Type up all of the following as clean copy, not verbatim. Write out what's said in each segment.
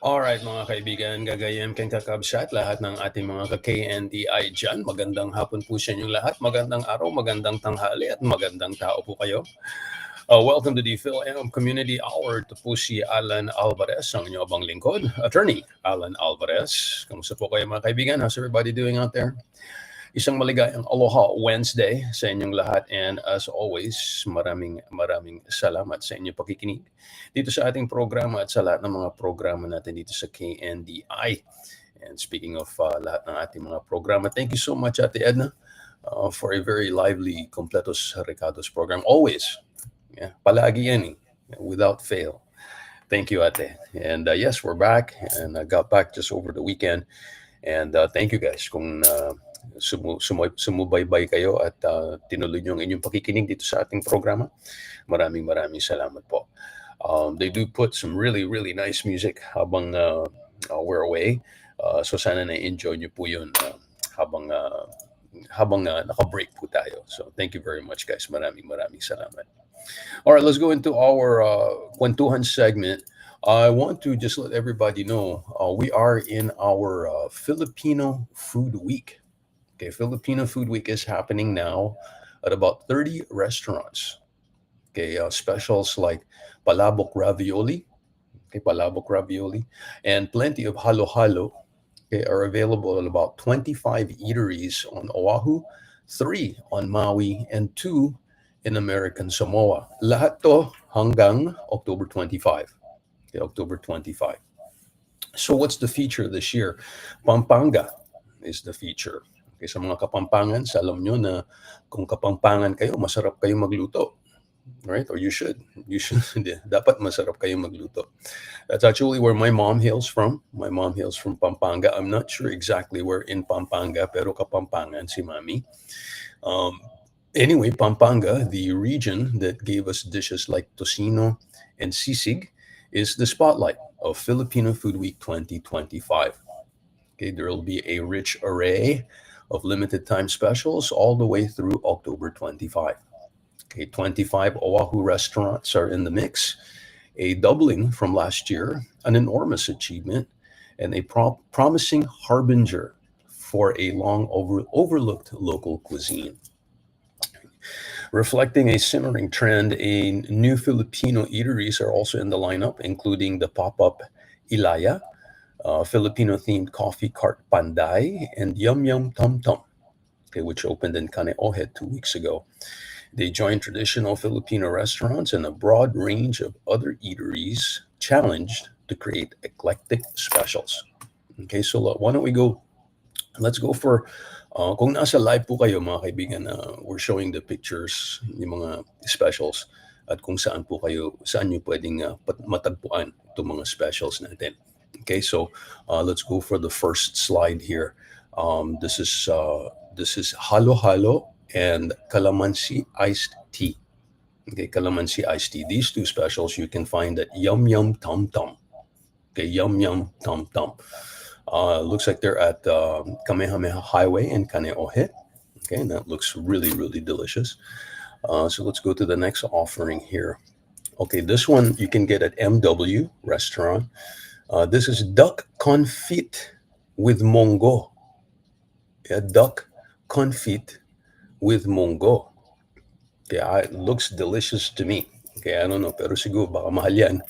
Alright mga kaibigan, gagayem keng kakabsat, lahat ng ating mga ka-KNDI dyan. Magandang hapon po sa inyong lahat, magandang araw, magandang tanghali at magandang tao po kayo. Welcome to the Filam Community Hour. Ito po si Allan Alvarez, ang inyong abang lingkod, Attorney Allan Alvarez. Kamusta po kayo mga kaibigan? How's everybody doing out there? Isang maligayang Aloha Wednesday sa inyong lahat, and as always, maraming salamat sa inyong pakikinig dito sa ating programa at sa lahat ng mga programa natin dito sa KNDI. And speaking of lahat ng ating mga programa, thank you so much Ate Edna for a very lively Completos Recados program. Always, palagi yan without fail. Thank you Ate. And yes, we're back, and I got back just over the weekend. And thank you guys kung sumubaybay kayo at tinuloy nyo ang inyong pakikinig dito sa ating programa. Maraming salamat po. They do put some really nice music habang we're away. So sana na-enjoy nyo po yun habang naka-break po tayo. So thank you very much guys. Maraming salamat. All right, let's go into our Kwentuhan segment. I want to just let everybody know we are in our Filipino Food Week. Okay, Filipino Food Week is happening now at about 30 restaurants. Okay, specials like palabok ravioli, and plenty of halo-halo, okay, are available at about 25 eateries on Oahu, 3 on Maui, and 2 in American Samoa. Lahat to hanggang October 25. Okay, October 25. So what's the feature this year? Pampanga is the feature. Okay, sa mga Kapampangan, alam nyo na kung Kapampangan kayo, masarap kayo magluto. Right? Or you should. Dapat masarap kayo magluto. That's actually where my mom hails from. My mom hails from Pampanga. I'm not sure exactly where in Pampanga, pero Kapampangan si Mami. Anyway, Pampanga, the region that gave us dishes like tocino and sisig, is the spotlight of Filipino Food Week 2025. Okay, there will be a rich array of limited time specials all the way through October 25. Okay, 25 Oahu restaurants are in the mix, a doubling from last year, an enormous achievement, and a promising harbinger for a long overlooked local cuisine. Reflecting a simmering trend, new Filipino eateries are also in the lineup, including the pop-up Ilaya, Filipino-themed coffee cart Panday, and Yum Yum Tum Tum, okay, which opened in Kaneohe 2 weeks ago. They join traditional Filipino restaurants and a broad range of other eateries challenged to create eclectic specials. Okay, so why don't we go? Let's go for, kung nasa live po kayo mga kaibigan, we're showing the pictures, yung mga specials, at kung saan nyo pwedeng matagpuan itong mga specials natin. Okay, so let's go for the first slide here. This is halo halo and calamansi iced tea. Okay, calamansi iced tea. These two specials you can find at Yum Yum Tum Tum. Okay, Yum Yum Tum Tum. Looks like they're at Kamehameha Highway in Kaneohe. Okay, and that looks really delicious. So let's go to the next offering here. Okay, this one you can get at MW Restaurant. This is duck confit with mongo. Yeah, duck confit with mongo. Okay, it looks delicious to me. Okay, I don't know, pero siguro baka mahal yan.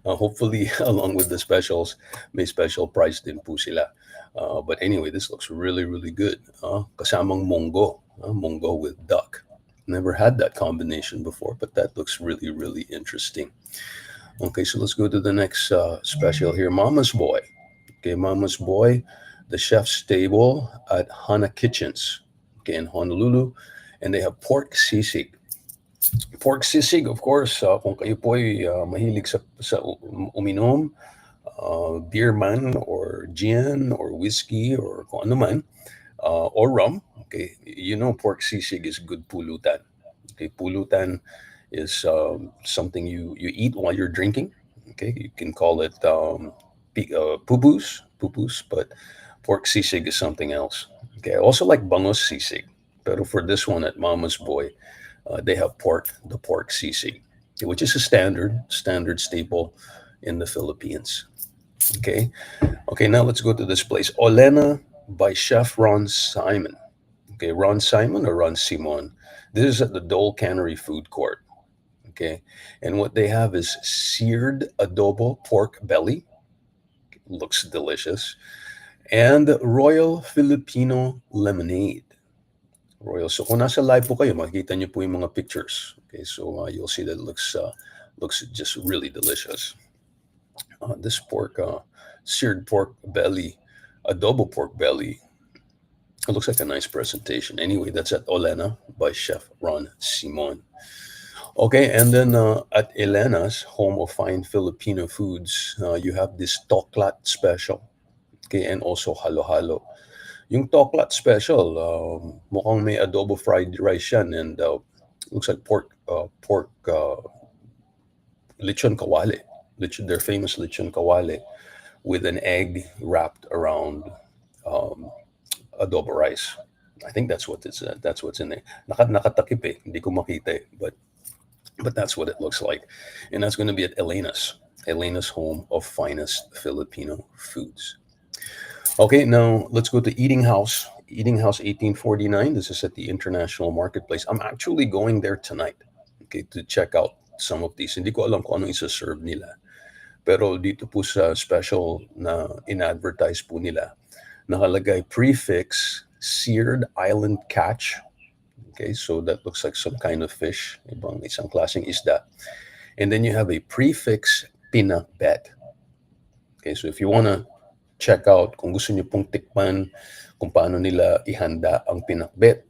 Hopefully, along with the specials, may special price din po sila. But anyway, this looks really good. Kasamang mongo. Mongo with duck. Never had that combination before, but that looks really interesting. Okay, so let's go to the next special here. Mama's Boy. Okay, Mama's Boy, the chef's table at Hana Kitchens, okay, in Honolulu. And they have pork sisig. Pork sisig, of course, kung kayo po ay mahilig sa uminom, beer man, or gin, or whiskey, or kung ano man, or rum, okay, you know pork sisig is good pulutan. Okay, pulutan is something you eat while you're drinking. Okay, you can call it pupus, but pork sisig is something else. Okay, I also like bangos sisig, but for this one at Mama's Boy, they have the pork sisig, which is a standard staple in the Philippines. Okay. Okay, now let's go to this place. Olena by Chef Ron Simon. Okay, Ron Simon or Ron Simon. This is at the Dole Cannery Food Court. Okay, and what they have is seared adobo pork belly. Looks delicious. And Royal Filipino lemonade. Royal. So kung nasa live po kayo, makikita niyo po yung mga pictures. Okay, so you'll see that it looks just really delicious. This pork, seared pork belly, adobo pork belly. It looks like a nice presentation. Anyway, that's at Olena by Chef Ron Simon. Okay, and then at Elena's, home of fine Filipino foods, you have this toklat special. Okay, and also halo-halo. Yung toklat special, mukhang may adobo fried rice yan, and looks like pork lechon kawale. Their famous lechon kawale with an egg wrapped around um, adobo rice. I think that's what's in there. Nakatakip eh, hindi ko makita eh, but that's what it looks like, and that's going to be at Elena's home of finest Filipino foods. Okay, now let's go to Eating House. Eating House 1849. This is at the International Marketplace. I'm actually going there tonight, okay, to check out some of these. Hindi ko alam kung ano isa-serve nila. Pero dito po sa special na in-advertise po nila, nakalagay prefix seared island catch. Okay, so that looks like some kind of fish, ibang isang klaseng isda. And then you have a prefix pinakbet. Okay, so if you want to check out, kung gusto niyo pong tikman kung paano nila ihanda ang pinakbet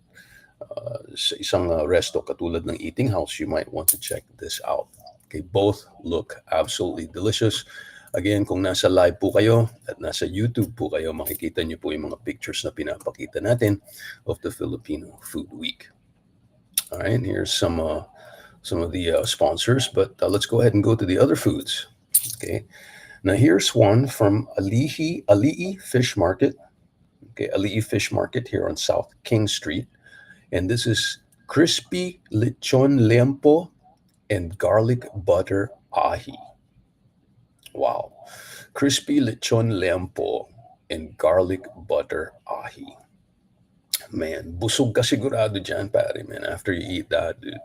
sa isang resto katulad ng Eating House, you might want to check this out. Okay, both look absolutely delicious. Again, kung nasa live po kayo at nasa YouTube po kayo, makikita niyo po yung mga pictures na pinapakita natin of the Filipino Food Week. All right, here's some of the sponsors, but let's go ahead and go to the other foods. Okay, now here's one from Ali'i Fish Market. Okay, Ali'i Fish Market here on South King Street, and this is crispy lechon lempo and garlic butter ahi. Wow, crispy lechon lempo and garlic butter ahi. Man, busog ka sigurado dyan, pare, man, after you eat that, dude.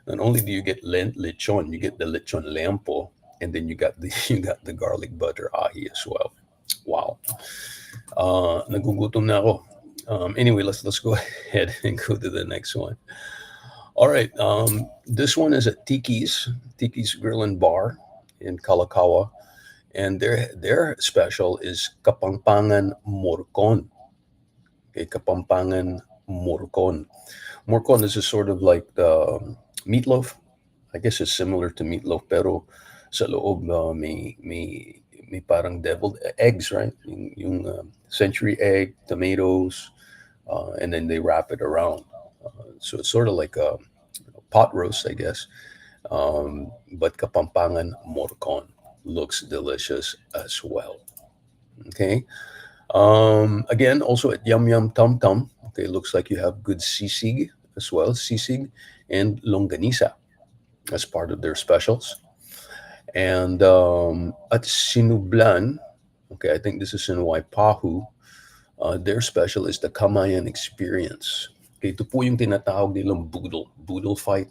Not only do you get lechon, you get the lechon lempo, and then you got the you got the garlic butter ahi as well. Wow. Nagugutom na ako. Anyway, let's go ahead and go to the next one. All right. This one is at Tiki's Grill and Bar in Kalakaua, and their special is Kapampangan Morcon. Okay, Kapampangan Morcon. Morcon is a sort of like the meatloaf. I guess it's similar to meatloaf, pero sa loob may parang deviled eggs, right? Yung century egg, tomatoes, and then they wrap it around. So it's sort of like a pot roast, I guess. But Kapampangan Morcon looks delicious as well. Okay. Again, also at Yum Yum Tum Tum. Okay, looks like you have good sisig as well, sisig and longanisa as part of their specials. And at Sinublan, okay, I think this is in Waipahu, their special is the Kamayan Experience. Okay, ito po yung tinatawag nilang boodle fight.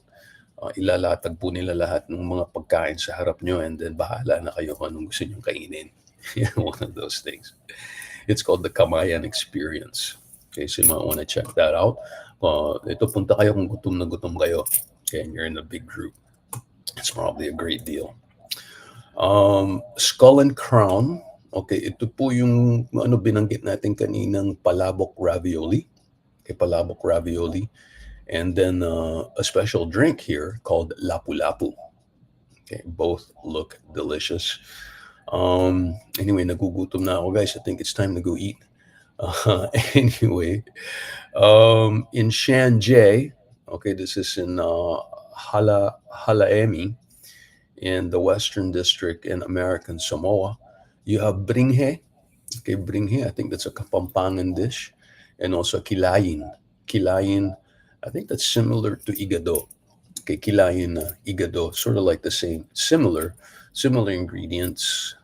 Ilalatag po nila lahat ng mga pagkain sa harap nyo, and then bahala na kayo kung anong gusto nyo kainin. One of those things. It's called the Kamayan Experience. Okay, so you might want to check that out. Ito, punta kayo kung gutom na gutom kayo. Okay, and you're in a big group. It's probably a great deal. Skull and Crown. Okay, ito po yung ano binanggit natin kaninang palabok ravioli. Okay, palabok ravioli. And then a special drink here called lapu-lapu. Okay, both look delicious. Anyway, nagugutom na ako, guys. I think it's time to go eat. Anyway, in Shanjay, okay, this is in Halaemi in the Western District in American Samoa. You have bringhe. Okay, bringhe, I think that's a Kapampangan dish. And also kilayin. Kilayin, I think that's similar to igado. Okay, kilayin, igado, sort of like the same, similar ingredients.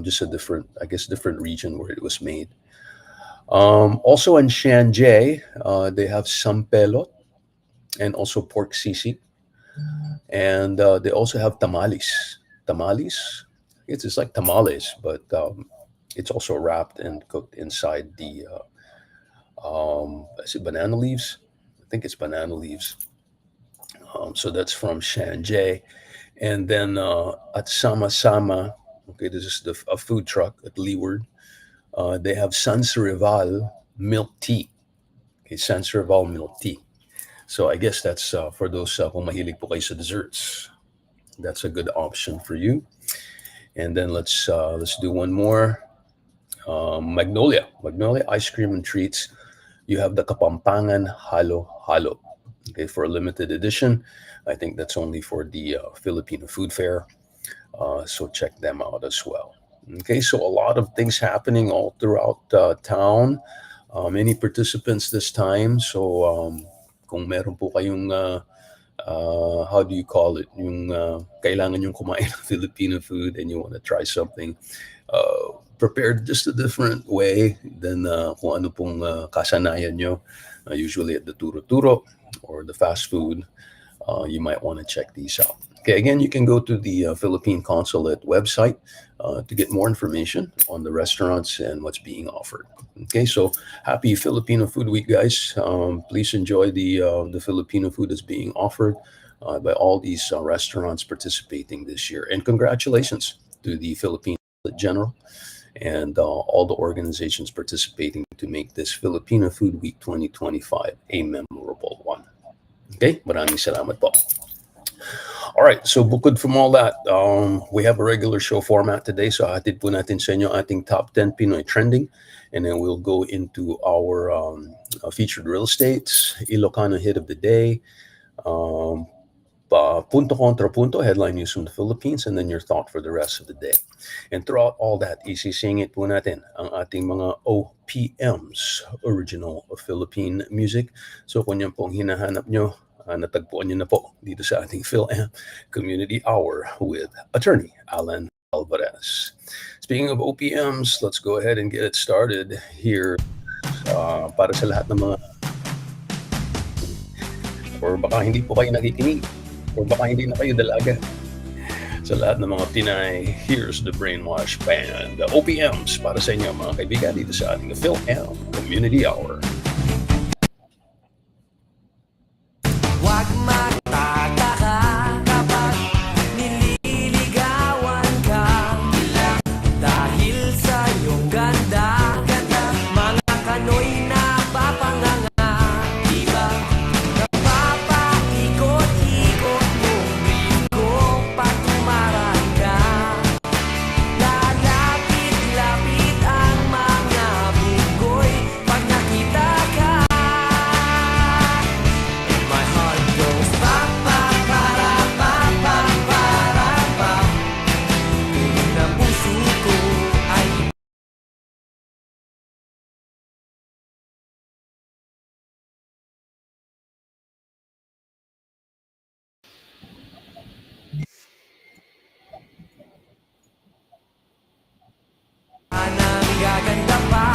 just a different, I guess, different region where it was made. Also in Shanjie, they have sampelot and also pork sisig, and they also have tamales. Tamales, it's just like tamales, but it's also wrapped and cooked inside the is it banana leaves? I think it's banana leaves. So that's from Shanjie. And then at Sama Sama, okay, this is a food truck at Leeward. They have Sansarival milk tea. Okay, Sansarival milk tea. So I guess that's for those kung mahilig po kayo sa desserts. That's a good option for you. And then let's do one more. Magnolia ice cream and treats. You have the Kapampangan Halo Halo. Okay, for a limited edition. I think that's only for the Filipino Food Fair. So check them out as well. Okay, so a lot of things happening all throughout town. Many participants this time. So kung meron po kayong how do you call it? Yung kailangan yung kumain ng Filipino food and you want to try something prepared just a different way than kung ano pong kasanayan nyo. Usually at the turo-turo or the fast food, you might want to check these out. Okay, again, you can go to the Philippine Consulate website to get more information on the restaurants and what's being offered. Okay, so happy Filipino Food Week, guys. Please enjoy the Filipino food that's being offered by all these restaurants participating this year. And congratulations to the Philippine General and all the organizations participating to make this Filipino Food Week 2025 a memorable one. Okay, maraming salamat po. All right, so bukod from all that, we have a regular show format today. So hatid po natin sa inyo ating top 10 Pinoy trending. And then we'll go into our featured real estates, Ilocano hit of the day, punto contra punto, headline news from the Philippines, and then your thought for the rest of the day. And throughout all that, isisingit po natin ang ating mga OPMs, original Philippine music. So kung yan pong hinahanap nyo, natagpuan nyo na po dito sa ating Filam Community Hour with attorney Allan Alvarez. Speaking of OPMs, let's go ahead and get it started here para sa lahat ng mga or baka hindi po kayo nakikinig or baka hindi na kayo dalaga. Sa lahat ng mga Pinay, here's the Brainwash Band, the OPMs para sa inyo mga kaibigan dito sa ating Filam Community Hour. Huwag magtataka kapag nililigawan ka dahil sa iyong ganda, mga kano'y napapanganga. Diba? Napapaikot-ikot mong bigo patumarang ka. Lalapit-lapit ang mga bunggoy pag nakita ka. My heart goes pa pa para pa pa para pa. Tunog ng puso ko ay nang gaganda pa.